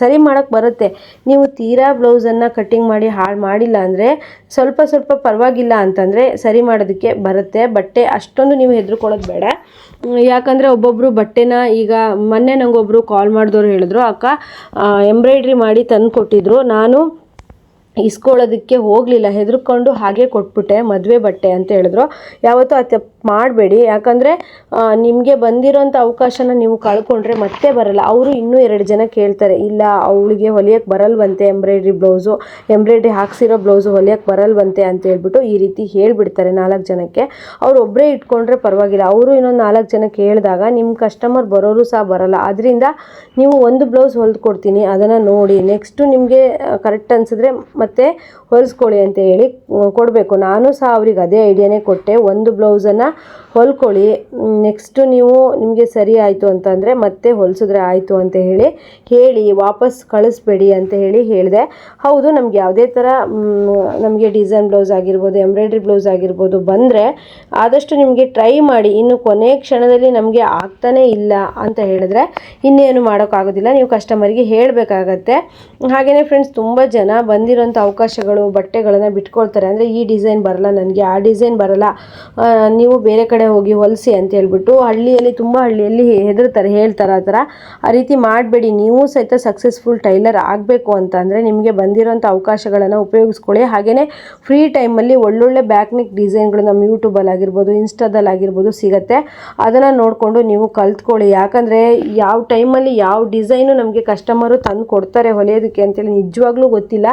ಸರಿ ಮಾಡೋಕ್ಕೆ ಬರುತ್ತೆ. ನೀವು ತೀರಾ ಬ್ಲೌಸನ್ನು ಕಟ್ಟಿಂಗ್ ಮಾಡಿ ಹಾಳು ಮಾಡಿಲ್ಲ ಅಂದರೆ ಸ್ವಲ್ಪ ಸ್ವಲ್ಪ ಪರವಾಗಿಲ್ಲ ಅಂತಂದರೆ ಸರಿ ಮಾಡೋದಕ್ಕೆ ಬರುತ್ತೆ. ಬಟ್ಟೆ ಅಷ್ಟೊಂದು ನೀವು ಹೆದರ್ಕೊಳ್ಳೋದು ಬೇಡ. ಯಾಕಂದರೆ ಒಬ್ಬೊಬ್ಬರು ಬಟ್ಟೆನ ಈಗ ಮೊನ್ನೆ ನನಗೊಬ್ಬರು ಕಾಲ್ ಮಾಡಿದವರು ಹೇಳಿದ್ರು, ಅಕ್ಕ ಎಂಬ್ರಾಯ್ಡ್ರಿ ಮಾಡಿ ತಂದು ಕೊಟ್ಟಿದ್ರು, ನಾನು ಇಸ್ಕೊಳ್ಳೋದಕ್ಕೆ ಹೋಗಲಿಲ್ಲ, ಹೆದರ್ಕೊಂಡು ಹಾಗೆ ಕೊಟ್ಬಿಟ್ಟೆ. ಮದುವೆ ಬಟ್ಟೆ ಅಂತ ಹೇಳಿದ್ರು. ಯಾವತ್ತೂ ಆ ತಪ್ಪು ಮಾಡಬೇಡಿ, ಯಾಕಂದರೆ ನಿಮಗೆ ಬಂದಿರೋಂಥ ಅವಕಾಶನ ನೀವು ಕಳ್ಕೊಂಡ್ರೆ ಮತ್ತೆ ಬರಲ್ಲ. ಅವರು ಇನ್ನೂ 2 ಜನ ಕೇಳ್ತಾರೆ, ಇಲ್ಲ ಅವಳಿಗೆ ಹೊಲಿಯೋಕ್ಕೆ ಬರಲ್ವಂತೆ, ಎಂಬ್ರಾಯ್ಡ್ರಿ ಹಾಕ್ಸಿರೋ ಬ್ಲೌಸು ಹೊಲಿಯೋಕ್ಕೆ ಬರಲ್ವಂತೆ ಅಂತ ಹೇಳ್ಬಿಟ್ಟು ಈ ರೀತಿ ಹೇಳಿಬಿಡ್ತಾರೆ 4 ಜನಕ್ಕೆ. ಅವ್ರು ಒಬ್ಬರೇ ಇಟ್ಕೊಂಡ್ರೆ ಪರವಾಗಿಲ್ಲ, ಅವರು ಇನ್ನೊಂದು 4 ಜನ ಕೇಳಿದಾಗ ನಿಮ್ಮ ಕಸ್ಟಮರ್ ಬರೋರು ಸಹ ಬರಲ್ಲ. ಅದರಿಂದ ನೀವು ಒಂದು ಬ್ಲೌಸ್ ಹೊಲ್ದು ಕೊಡ್ತೀನಿ, ಅದನ್ನು ನೋಡಿ ನೆಕ್ಸ್ಟು ನಿಮಗೆ ಕರೆಕ್ಟ್ ಅನಿಸಿದ್ರೆ ಮತ್ತೆ ಹೊಲಿಸ್ಕೊಳ್ಳಿ ಅಂತ ಹೇಳಿ ಕೊಡಬೇಕು. ನಾನು ಸಹ ಅವ್ರಿಗೆ ಅದೇ ಐಡಿಯಾನೇ ಕೊಟ್ಟೆ, ಒಂದು ಬ್ಲೌಸನ್ನು ಹೊಲ್ಕೊಳ್ಳಿ, ನೆಕ್ಸ್ಟು ನಿಮಗೆ ಸರಿ ಆಯಿತು ಅಂತಂದರೆ ಮತ್ತೆ ಹೊಲಿಸಿದ್ರೆ ಆಯಿತು ಅಂತ ಹೇಳಿ ವಾಪಸ್ ಕಳಿಸ್ಬೇಡಿ ಅಂತ ಹೇಳಿದೆ. ಹೌದು, ನಮ್ಗೆ ಯಾವುದೇ ಥರ ನಮಗೆ ಡಿಸೈನ್ ಬ್ಲೌಸ್ ಆಗಿರ್ಬೋದು, ಎಂಬ್ರಾಯ್ಡ್ರಿ ಬ್ಲೌಸ್ ಆಗಿರ್ಬೋದು ಬಂದರೆ ಆದಷ್ಟು ನಿಮಗೆ ಟ್ರೈ ಮಾಡಿ. ಇನ್ನು ಕೊನೆ ಕ್ಷಣದಲ್ಲಿ ನಮಗೆ ಆಗ್ತಾನೇ ಇಲ್ಲ ಅಂತ ಹೇಳಿದ್ರೆ ಇನ್ನೇನು ಮಾಡೋಕ್ಕಾಗೋದಿಲ್ಲ, ನೀವು ಕಸ್ಟಮರ್ಗೆ ಹೇಳಬೇಕಾಗತ್ತೆ. ಹಾಗೆಯೇ ಫ್ರೆಂಡ್ಸ್, ತುಂಬ ಜನ ಬಂದಿರೋಂಥ ಅವಕಾಶಗಳು ಬಟ್ಟೆಗಳನ್ನು ಬಿಟ್ಕೊಳ್ತಾರೆ. ಅಂದರೆ ಈ ಡಿಸೈನ್ ಬರಲ್ಲ ನನಗೆ, ಆ ಡಿಸೈನ್ ಬರಲ್ಲ, ನೀವು ಬೇರೆ ಕಡೆ ಹೋಗಿ ಹೊಲಿಸಿ ಅಂತ ಹೇಳ್ಬಿಟ್ಟು ತುಂಬ ಹಳ್ಳಿಯಲ್ಲಿ ಹೆದರ್ತಾರೆ, ಹೇಳ್ತಾರೆ. ಆ ರೀತಿ ಮಾಡಬೇಡಿ. ನೀವು ಸಹಿತ ಸಕ್ಸಸ್ಫುಲ್ ಟೈಲರ್ ಆಗಬೇಕು ಅಂತ ಅಂದರೆ ನಿಮಗೆ ಬಂದಿರೋಂಥ ಅವಕಾಶಗಳನ್ನು ಉಪಯೋಗಿಸ್ಕೊಳ್ಳಿ. ಹಾಗೆಯೇ ಫ್ರೀ ಟೈಮಲ್ಲಿ ಒಳ್ಳೊಳ್ಳೆ ಬ್ಯಾಕ್ನಿಕ್ ಡಿಸೈನ್ಗಳು ನಮ್ಮ ಯೂಟ್ಯೂಬಲ್ಲಿ ಆಗಿರ್ಬೋದು, ಇನ್ಸ್ಟಾದಲ್ಲಿ ಆಗಿರ್ಬೋದು ಸಿಗುತ್ತೆ. ಅದನ್ನು ನೋಡಿಕೊಂಡು ನೀವು ಕಲ್ತ್ಕೊಳ್ಳಿ. ಯಾಕಂದರೆ ಯಾವ ಟೈಮಲ್ಲಿ ಯಾವ ಡಿಸೈನು ನಮಗೆ ಕಸ್ಟಮರು ತಂದು ಕೊಡ್ತಾರೆ ಹೊಲಿಯೋದಕ್ಕೆ ಅಂತೇಳಿ ನಿಜವಾಗ್ಲೂ ಗೊತ್ತಿಲ್ಲ.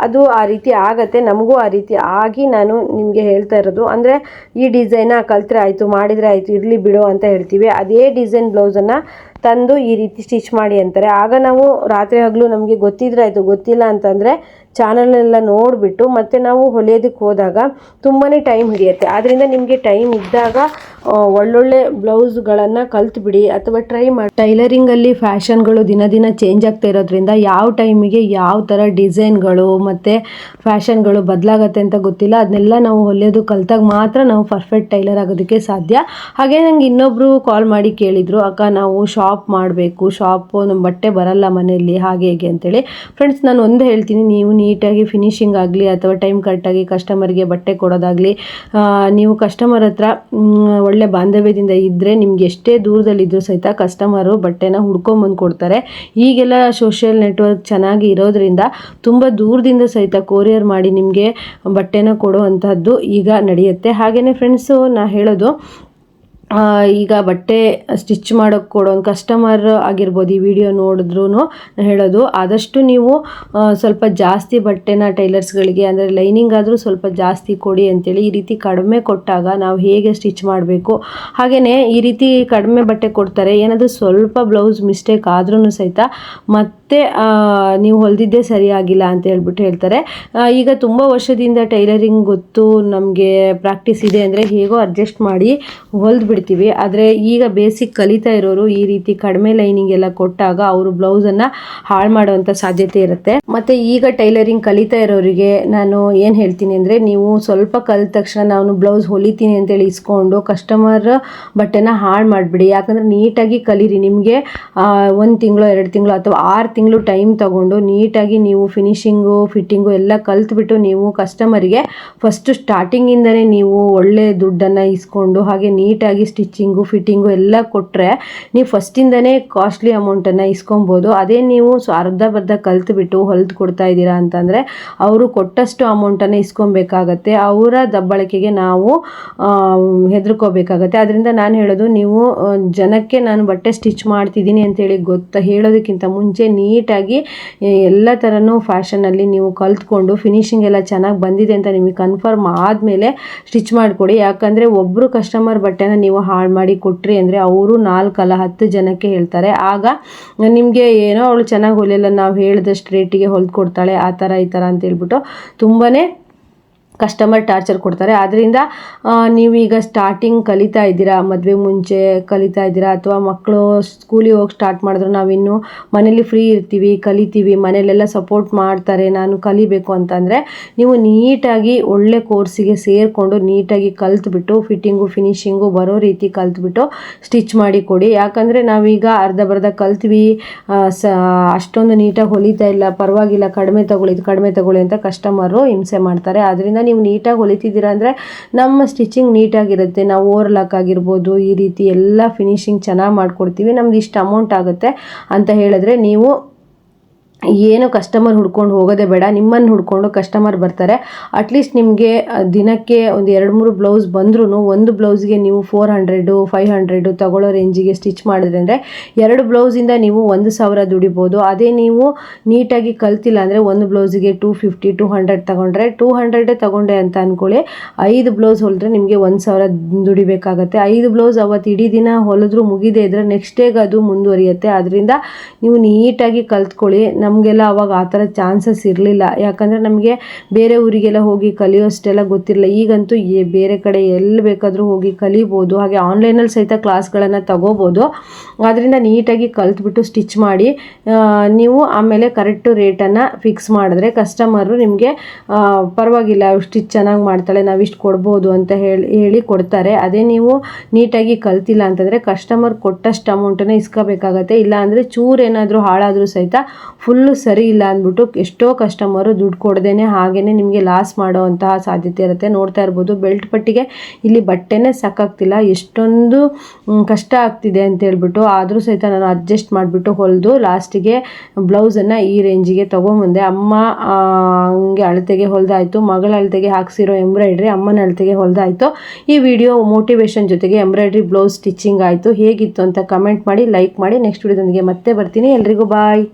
ಅದು ಆ ರೀತಿ ಆಗತ್ತೆ, ನಮಗೂ ಆ ರೀತಿ ಆಗಿ ನಾನು ನಿಮಗೆ ಹೇಳ್ತಾ ಇರೋದು. ಅಂದರೆ ಈ ಡಿಸೈನ ಕಲ್ತ್ರೆ ಆಯಿತು, ಮಾಡಿದರೆ ಆಯಿತು, ಇರಲಿ ಬಿಡು ಅಂತ ಹೇಳ್ತೀವಿ. ಅದೇ ಡಿಸೈನ್ ಬ್ಲೌಸನ್ನು ತಂದು ಈ ರೀತಿ ಸ್ಟಿಚ್ ಮಾಡಿ ಅಂತಾರೆ. ಆಗ ನಾವು ರಾತ್ರಿ ಹಗಲು ನಮಗೆ ಗೊತ್ತಿದ್ರೆ ಆಯಿತು, ಗೊತ್ತಿಲ್ಲ ಅಂತಂದರೆ ಚಾನಲ್ನೆಲ್ಲ ನೋಡಿಬಿಟ್ಟು ಮತ್ತೆ ನಾವು ಹೊಲಿಯೋದಕ್ಕೆ ಹೋದಾಗ ತುಂಬಾ ಟೈಮ್ ಹಿಡಿಯುತ್ತೆ. ಆದ್ದರಿಂದ ನಿಮಗೆ ಟೈಮ್ ಇದ್ದಾಗ ಒಳ್ಳೊಳ್ಳೆ ಬ್ಲೌಸ್ಗಳನ್ನು ಕಲ್ತ್ಬಿಡಿ ಅಥವಾ ಟ್ರೈ ಮಾಡಿ. ಟೈಲರಿಂಗಲ್ಲಿ ಫ್ಯಾಷನ್ಗಳು ದಿನ ದಿನ ಚೇಂಜ್ ಆಗ್ತಾ ಇರೋದ್ರಿಂದ ಯಾವ ಟೈಮಿಗೆ ಯಾವ ಥರ ಡಿಸೈನ್ಗಳು ಮತ್ತು ಫ್ಯಾಷನ್ಗಳು ಬದಲಾಗತ್ತೆ ಅಂತ ಗೊತ್ತಿಲ್ಲ. ಅದನ್ನೆಲ್ಲ ನಾವು ಹೊಲಿಯೋದು ಕಲ್ತಾಗ ಮಾತ್ರ ನಾವು ಪರ್ಫೆಕ್ಟ್ ಟೈಲರ್ ಆಗೋದಕ್ಕೆ ಸಾಧ್ಯ. ಹಾಗೆ ನಂಗೆ ಇನ್ನೊಬ್ಬರು ಕಾಲ್ ಮಾಡಿ ಕೇಳಿದರು, ಅಕ್ಕ ನಾವು ಶಾಪ್ ಮಾಡಬೇಕು, ನಮ್ಮ ಬಟ್ಟೆ ಬರಲ್ಲ ಮನೆಯಲ್ಲಿ, ಹಾಗೆ ಹೇಗೆ ಅಂತೇಳಿ. ಫ್ರೆಂಡ್ಸ್, ನಾನು ಒಂದು ಹೇಳ್ತೀನಿ, ನೀವು ನೀಟಾಗಿ ಫಿನಿಶಿಂಗ್ ಆಗಲಿ ಅಥವಾ ಟೈಮ್ ಕರೆಕ್ಟಾಗಿ ಕಸ್ಟಮರ್ಗೆ ಬಟ್ಟೆ ಕೊಡೋದಾಗಲಿ, ನೀವು ಕಸ್ಟಮರ್ ಹತ್ರ ಒಳ್ಳೆ ಬಾಂಧವ್ಯದಿಂದ ಇದ್ದರೆ ನಿಮ್ಗೆ ಎಷ್ಟೇ ದೂರದಲ್ಲಿದ್ದರೂ ಸಹಿತ ಕಸ್ಟಮರು ಬಟ್ಟೆನ ಹುಡ್ಕೊಂಬಂದು ಕೊಡ್ತಾರೆ. ಈಗೆಲ್ಲ ಸೋಷಿಯಲ್ ನೆಟ್ವರ್ಕ್ ಚೆನ್ನಾಗಿ ಇರೋದ್ರಿಂದ ತುಂಬ ದೂರದಿಂದ ಸಹಿತ ಕೊರಿಯರ್ ಮಾಡಿ ನಿಮಗೆ ಬಟ್ಟೆನ ಕೊಡುವಂಥದ್ದು ಈಗ ನಡೆಯುತ್ತೆ. ಹಾಗೆಯೇ ಫ್ರೆಂಡ್ಸು, ನಾ ಹೇಳೋದು, ಈಗ ಬಟ್ಟೆ ಸ್ಟಿಚ್ ಮಾಡೋಕ್ಕೆ ಕೊಡೋ ಕಸ್ಟಮರ್ ಆಗಿರ್ಬೋದು, ಈ ವಿಡಿಯೋ ನೋಡಿದ್ರೂ ಹೇಳೋದು, ಆದಷ್ಟು ನೀವು ಸ್ವಲ್ಪ ಜಾಸ್ತಿ ಬಟ್ಟೆನ ಟೈಲರ್ಸ್ಗಳಿಗೆ, ಅಂದರೆ ಲೈನಿಂಗ್ ಆದರೂ ಸ್ವಲ್ಪ ಜಾಸ್ತಿ ಕೊಡಿ ಅಂತೇಳಿ. ಈ ರೀತಿ ಕಡಿಮೆ ಕೊಟ್ಟಾಗ ನಾವು ಹೇಗೆ ಸ್ಟಿಚ್ ಮಾಡಬೇಕು, ಹಾಗೆಯೇ ಈ ರೀತಿ ಕಡಿಮೆ ಬಟ್ಟೆ ಕೊಡ್ತಾರೆ, ಏನಾದರೂ ಸ್ವಲ್ಪ ಬ್ಲೌಸ್ ಮಿಸ್ಟೇಕ್ ಆದ್ರೂ ಸಹಿತ ಮತ್ತೆ ನೀವು ಹೊಲಿದಿದ್ದೇ ಸರಿಯಾಗಿಲ್ಲ ಅಂತ ಹೇಳ್ತಾರೆ. ಈಗ ತುಂಬ ವರ್ಷದಿಂದ ಟೈಲರಿಂಗ್ ಗೊತ್ತು, ನಮಗೆ ಪ್ರಾಕ್ಟೀಸ್ ಇದೆ ಅಂದರೆ ಹೇಗೋ ಅಡ್ಜಸ್ಟ್ ಮಾಡಿ ಹೊಲ್ದು ಬಿಡ್ತೀವಿ. ಆದರೆ ಈಗ ಬೇಸಿಕ್ ಕಲಿತಾ ಇರೋರು ಈ ರೀತಿ ಕಡಿಮೆ ಲೈನಿಂಗ್ ಎಲ್ಲ ಕೊಟ್ಟಾಗ ಅವರು ಬ್ಲೌಸನ್ನು ಹಾಳು ಮಾಡುವಂಥ ಸಾಧ್ಯತೆ ಇರುತ್ತೆ. ಮತ್ತು ಈಗ ಟೈಲರಿಂಗ್ ಕಲಿತಾ ಇರೋರಿಗೆ ನಾನು ಏನು ಹೇಳ್ತೀನಿ ಅಂದರೆ, ನೀವು ಸ್ವಲ್ಪ ಕಲಿತ ತಕ್ಷಣ ನಾನು ಬ್ಲೌಸ್ ಹೊಲಿತೀನಿ ಅಂತೇಳಿ ಇಸ್ಕೊಂಡು ಕಸ್ಟಮರ್ ಬಟ್ಟೆನ ಹಾಳು ಮಾಡಿಬಿಡಿ. ಯಾಕಂದರೆ ನೀಟಾಗಿ ಕಲೀರಿ. ನಿಮಗೆ 1 ತಿಂಗಳು 2 ತಿಂಗಳು ಅಥವಾ 6 ತಿಂಗಳು ಟೈಮ್ ತಗೊಂಡು ನೀಟಾಗಿ ನೀವು ಫಿನಿಶಿಂಗು ಫಿಟ್ಟಿಂಗು ಎಲ್ಲ ಕಲ್ತ್ಬಿಟ್ಟು ನೀವು ಕಸ್ಟಮರಿಗೆ ಫಸ್ಟು ಸ್ಟಾರ್ಟಿಂಗಿಂದನೇ ನೀವು ಒಳ್ಳೆ ದುಡ್ಡನ್ನು ಇಸ್ಕೊಂಡು ಹಾಗೆ ನೀಟಾಗಿ ಸ್ಟಿಚ್ಚಿಂಗು ಫಿಟ್ಟಿಂಗು ಎಲ್ಲ ಕೊಟ್ಟರೆ ನೀವು ಫಸ್ಟಿಂದನೇ ಕಾಸ್ಟ್ಲಿ ಅಮೌಂಟನ್ನು ಇಸ್ಕೊಬೋದು. ಅದೇ ನೀವು ಅರ್ಧ ಕಲ್ತ್ಬಿಟ್ಟು ಹೊಲ್ದು ಕೊಡ್ತಾ ಇದ್ದೀರಾ ಅಂತಂದರೆ ಅವರು ಕೊಟ್ಟಷ್ಟು ಅಮೌಂಟನ್ನು ಇಸ್ಕೊಬೇಕಾಗತ್ತೆ. ಅವರ ದಬ್ಬಳಿಕೆಗೆ ನಾವು ಹೆದರ್ಕೋಬೇಕಾಗತ್ತೆ. ಅದರಿಂದ ನಾನು ಹೇಳೋದು, ನೀವು ಜನಕ್ಕೆ ನಾನು ಬಟ್ಟೆ ಸ್ಟಿಚ್ ಮಾಡ್ತಿದ್ದೀನಿ ಅಂತೇಳಿ ಹೇಳೋದಕ್ಕಿಂತ ಮುಂಚೆ ನೀಟಾಗಿ ಎಲ್ಲ ಥರನೂ ಫ್ಯಾಷನಲ್ಲಿ ನೀವು ಕಲ್ತ್ಕೊಂಡು ಫಿನಿಶಿಂಗ್ ಎಲ್ಲ ಚೆನ್ನಾಗಿ ಬಂದಿದೆ ಅಂತ ನಿಮಗೆ ಕನ್ಫರ್ಮ್ ಆದಮೇಲೆ ಸ್ಟಿಚ್ ಮಾಡಿಕೊಡಿ. ಯಾಕಂದರೆ ಒಬ್ಬರು ಕಸ್ಟಮರ್ ಬಟ್ಟೆನ ನೀವು ಹಾಳು ಮಾಡಿ ಕೊಟ್ರಿ ಅಂದರೆ ಅವರು 4 ಅಲ್ಲ 10 ಜನಕ್ಕೆ ಹೇಳ್ತಾರೆ. ಆಗ ನಿಮಗೆ ಏನೋ ಅವಳು ಚೆನ್ನಾಗಿ ಹೊಲಿಯಲ್ಲ, ನಾವು ಹೇಳಿದಷ್ಟು ರೇಟಿಗೆ ಹೊಲ್ದು ಕೊಡ್ತಾಳೆ, ಆ ಥರ ಈ ಥರ ಅಂತ ಹೇಳ್ಬಿಟ್ಟು ತುಂಬಾ ಕಸ್ಟಮರ್ ಟಾರ್ಚರ್ ಕೊಡ್ತಾರೆ. ಆದ್ದರಿಂದ ನೀವೀಗ ಸ್ಟಾರ್ಟಿಂಗ್ ಕಲಿತಾ ಇದ್ದೀರಾ, ಮದುವೆ ಮುಂಚೆ ಕಲಿತಾ ಇದ್ದೀರಾ, ಅಥವಾ ಮಕ್ಕಳು ಸ್ಕೂಲಿಗೆ ಹೋಗಿ ಸ್ಟಾರ್ಟ್ ಮಾಡಿದ್ರು, ನಾವಿನ್ನು ಮನೇಲಿ ಫ್ರೀ ಇರ್ತೀವಿ, ಕಲಿತೀವಿ, ಮನೇಲೆಲ್ಲ ಸಪೋರ್ಟ್ ಮಾಡ್ತಾರೆ, ನಾನು ಕಲಿಬೇಕು ಅಂತಂದರೆ ನೀವು ನೀಟಾಗಿ ಒಳ್ಳೆ ಕೋರ್ಸಿಗೆ ಸೇರಿಕೊಂಡು ನೀಟಾಗಿ ಕಲ್ತ್ಬಿಟ್ಟು ಫಿಟ್ಟಿಂಗು ಫಿನಿಶಿಂಗು ಬರೋ ರೀತಿ ಕಲ್ತ್ಬಿಟ್ಟು ಸ್ಟಿಚ್ ಮಾಡಿ ಕೊಡಿ. ಯಾಕಂದರೆ ನಾವೀಗ ಅರ್ಧ ಕಲ್ತ್ವಿ, ಅಷ್ಟೊಂದು ನೀಟಾಗಿ ಹೊಲಿತಾ ಇಲ್ಲ, ಪರವಾಗಿಲ್ಲ, ಕಡಿಮೆ ತಗೊಳ್ಳಿ ಅಂತ ಕಸ್ಟಮರು ಹಿಂಸೆ ಮಾಡ್ತಾರೆ. ಆದ್ದರಿಂದ ನೀವು ನೀಟಾಗಿ ಹೊಲಿತಿದ್ದೀರಾ ಅಂದರೆ ನಮ್ಮ ಸ್ಟಿಚಿಂಗ್ ನೀಟಾಗಿರುತ್ತೆ, ನಾವು ಓವರ್ಲಾಕ್ ಆಗಿರ್ಬೋದು ಈ ರೀತಿ ಎಲ್ಲ ಫಿನಿಶಿಂಗ್ ಚೆನ್ನಾಗಿ ಮಾಡಿಕೊಡ್ತೀವಿ, ನಮ್ದು ಇಷ್ಟು ಅಮೌಂಟ್ ಆಗುತ್ತೆ ಅಂತ ಹೇಳಿದ್ರೆ ನೀವು ಏನು ಕಸ್ಟಮರ್ ಹುಡ್ಕೊಂಡು ಹೋಗೋದೇ ಬೇಡ, ನಿಮ್ಮನ್ನು ಹುಡ್ಕೊಂಡು ಕಸ್ಟಮರ್ ಬರ್ತಾರೆ. ಅಟ್ಲೀಸ್ಟ್ ನಿಮಗೆ ದಿನಕ್ಕೆ ಒಂದು 2-3 ಬ್ಲೌಸ್ ಬಂದ್ರೂ ಒಂದು ಬ್ಲೌಸ್ಗೆ ನೀವು 400 500 ತಗೊಳ್ಳೋ ರೇಂಜಿಗೆ ಸ್ಟಿಚ್ ಮಾಡಿದ್ರೆ ಅಂದರೆ 2 ಬ್ಲೌಸಿಂದ ನೀವು 1000 ದುಡಿಬೋದು. ಅದೇ ನೀವು ನೀಟಾಗಿ ಕಲ್ತಿಲ್ಲ ಅಂದರೆ ಒಂದು ಬ್ಲೌಸಿಗೆ 250 200 ತಗೊಂಡ್ರೆ 200 ತಗೊಂಡೆ ಅಂತ ಅಂದ್ಕೊಳ್ಳಿ, 5 ಬ್ಲೌಸ್ ಹೊಲಿದ್ರೆ ನಿಮಗೆ 1000 ದುಡಿಬೇಕಾಗತ್ತೆ. 5 ಬ್ಲೌಸ್ ಅವತ್ತು ಇಡೀ ದಿನ ಹೊಲಿದ್ರೂ ಮುಗಿದೇ ಇದ್ದರೆ ನೆಕ್ಸ್ಟ್ ಡೇಗೆ ಅದು ಮುಂದುವರಿಯುತ್ತೆ. ಅದರಿಂದ ನೀವು ನೀಟಾಗಿ ಕಲ್ತ್ಕೊಳ್ಳಿ. ನಮಗೆಲ್ಲ ಅವಾಗ ಆ ಥರ ಚಾನ್ಸಸ್ ಇರಲಿಲ್ಲ, ಯಾಕಂದರೆ ನಮಗೆ ಬೇರೆ ಊರಿಗೆಲ್ಲ ಹೋಗಿ ಕಲಿಯೋಷ್ಟೆಲ್ಲ ಗೊತ್ತಿರಲಿಲ್ಲ. ಈಗಂತೂ ಬೇರೆ ಕಡೆ ಎಲ್ಲಿ ಬೇಕಾದರೂ ಹೋಗಿ ಕಲಿಬೋದು, ಹಾಗೆ ಆನ್ಲೈನಲ್ಲಿ ಸಹಿತ ಕ್ಲಾಸ್ಗಳನ್ನು ತಗೋಬೋದು. ಆದ್ದರಿಂದ ನೀಟಾಗಿ ಕಲ್ತ್ಬಿಟ್ಟು ಸ್ಟಿಚ್ ಮಾಡಿ ನೀವು ಆಮೇಲೆ ಕರೆಕ್ಟು ರೇಟನ್ನು ಫಿಕ್ಸ್ ಮಾಡಿದ್ರೆ ಕಸ್ಟಮರು ನಿಮಗೆ ಪರವಾಗಿಲ್ಲ ಸ್ಟಿಚ್ ಚೆನ್ನಾಗಿ ಮಾಡ್ತಾಳೆ, ನಾವಿಷ್ಟು ಕೊಡ್ಬೋದು ಅಂತ ಹೇಳಿ ಕೊಡ್ತಾರೆ. ಅದೇ ನೀವು ನೀಟಾಗಿ ಕಲ್ತಿಲ್ಲ ಅಂತಂದರೆ ಕಸ್ಟಮರ್ ಕೊಟ್ಟಷ್ಟು ಅಮೌಂಟನ್ನು ಇಸ್ಕೋಬೇಕಾಗತ್ತೆ. ಇಲ್ಲ ಅಂದರೆ ಚೂರೇನಾದರೂ ಹಾಳಾದರೂ ಸಹಿತ ಫುಲ್ಲು ಸರಿ ಇಲ್ಲ ಅಂದ್ಬಿಟ್ಟು ಎಷ್ಟೋ ಕಸ್ಟಮರು ದುಡ್ಡು ಕೊಡ್ದೇನೆ ಹಾಗೇ ನಿಮಗೆ ಲಾಸ್ ಮಾಡೋವಂತಹ ಸಾಧ್ಯತೆ ಇರುತ್ತೆ. ನೋಡ್ತಾ ಇರ್ಬೋದು ಬೆಲ್ಟ್ ಪಟ್ಟಿಗೆ ಇಲ್ಲಿ ಬಟ್ಟೆನೇ ಸಾಕಾಗ್ತಿಲ್ಲ, ಎಷ್ಟೊಂದು ಕಷ್ಟ ಆಗ್ತಿದೆ ಅಂತ ಹೇಳ್ಬಿಟ್ಟು. ಆದರೂ ಸಹಿತ ನಾನು ಅಡ್ಜಸ್ಟ್ ಮಾಡಿಬಿಟ್ಟು ಹೊಲಿದು ಲಾಸ್ಟಿಗೆ ಬ್ಲೌಸನ್ನು ಈ ರೇಂಜಿಗೆ ತೊಗೊಂಬಂದೆ. ಅಮ್ಮ ಹಂಗೆ ಅಳತೆಗೆ ಹೊಲಿದಾಯಿತು, ಮಗಳ ಅಳತೆಗೆ ಹಾಕ್ಸಿರೋ ಎಂಬ್ರಾಯ್ಡ್ರಿ ಅಮ್ಮನ ಅಳತೆಗೆ ಹೊಲಿದಾಯಿತು. ಈ ವಿಡಿಯೋ ಮೋಟಿವೇಶನ್ ಜೊತೆಗೆ ಎಂಬ್ರಾಯ್ಡ್ರಿ ಬ್ಲೌಸ್ ಸ್ಟಿಚಿಂಗ್ ಆಯಿತು. ಹೇಗಿತ್ತು ಅಂತ ಕಮೆಂಟ್ ಮಾಡಿ, ಲೈಕ್ ಮಾಡಿ. ನೆಕ್ಸ್ಟ್ ವಿಡಿಯೋದೊಂದಿಗೆ ಮತ್ತೆ ಬರ್ತೀನಿ. ಎಲ್ರಿಗೂ ಬಾಯ್.